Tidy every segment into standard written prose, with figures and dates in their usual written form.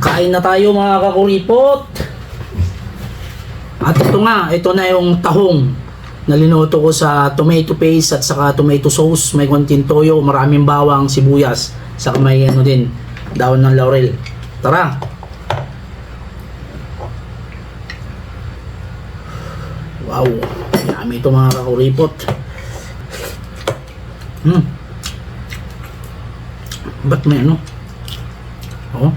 Kain na tayo mga kakuripot. At ito na yung tahong na linuto ko sa tomato paste at saka tomato sauce. May konting toyo, maraming bawang, sibuyas, saka may ano din, daon ng laurel. Tara! Wow! Yummy ito mga kakuripot. Ba't may ano? Oh.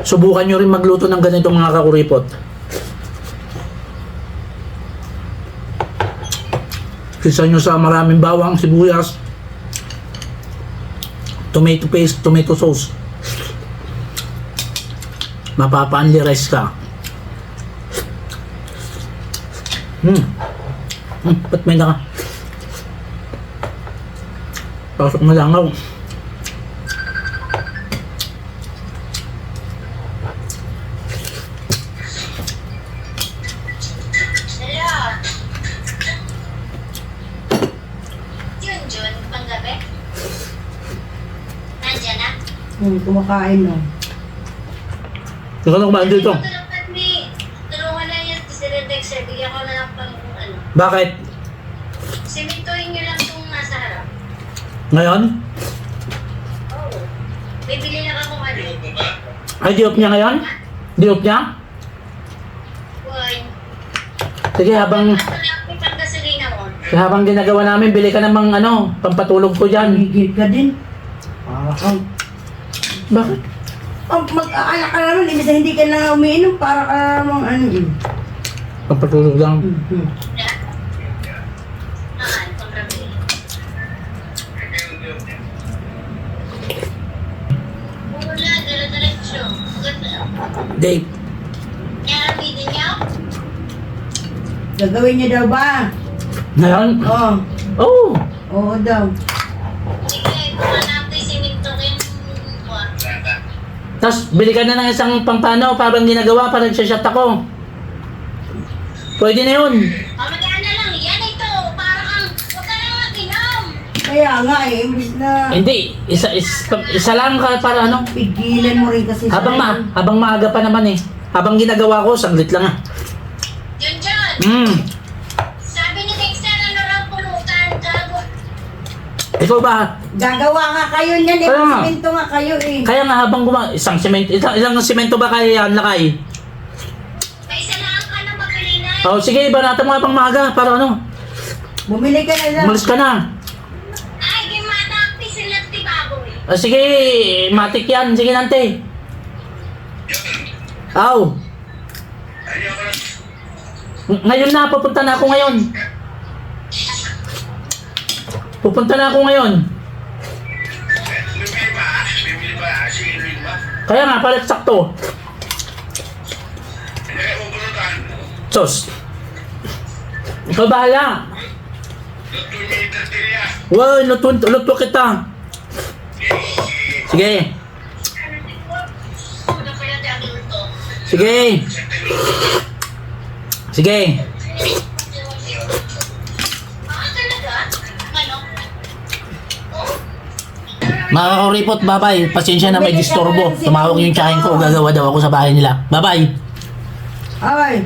Subukan nyo rin magluto ng ganito mga kakuripot. Kisa nyo sa maraming bawang, sibuyas, tomato paste, tomato sauce. Mapapa-unli-rice ka. Ba't may naka? Pasok na langaw. Jun, panggabi? Nandiyan na? Kumakain no. Ikaw na kumain dito. Tulungan na yan si Redexer. Bigyan ko na lang pang ano. Bakit? Simintuhin nyo lang itong nasa harap. Ngayon? Oo. Bibili lang ako ano. Ay, diop niya ngayon? Diop niya? Uy. Sige, habang Pang gasolina mo. habang ginagawa namin, bili ka namang ano, pampatulog ko dyan. Higit ka din. Bakit? Mag-aalak ka naman, ibig sabihin hindi ka na umiinom para ka namang ano eh. Pampatulog lang. Panggabi. Wala, dala-diretso. Ganda. Dave, Kaya bidin niyo? Gagawin niya daw ba? ngayon? Oo. Oh! Oo daw. Sige, kung natin simintuhin mo. Tapos, bili ka na ng isang pampano parang ginagawa, parang shot ako. Pwede na yun. Magaan na lang. Yan ito. Parang huwag ka lang mag-inom. Kaya nga eh, imbis na Hindi, isa lang ka para ano. pigilan mo rin kasi Habang maaga pa naman eh. Habang ginagawa ko, saglit lang ah. Jun! Sabi ni Dexter, ano raw pulutan? Gago. Ikaw ba? Gagawa nga kayo niyan eh, Kaya nga. siminto nga kayo eh. Kaya nga habang isang semento ba kaya yan lakay? May isa lang ka na magkalinay. Oh, sige, banatan mo habang maaga para ano. Bumili ka na lang. Umalis ka na. Ay, gimatakti sila ti baboy. Ah, sige, matik yan. Sige, nante. Aw. Ngayon na, pupunta na ako ngayon. Pupunta na ako ngayon. Kaya nga, palit sakto. Sos. Ikaw bahala. Wow, luto kita. Sige. Ano kaya di ang luto? Sige. Sige. Ah, talaga? Ano? Oh. Mga kakuripot, bye-bye. Pasensya na may disturbo. Tumawag yung tsahin ko. Gagawa daw ako sa bahay nila. Bye-bye. Ay.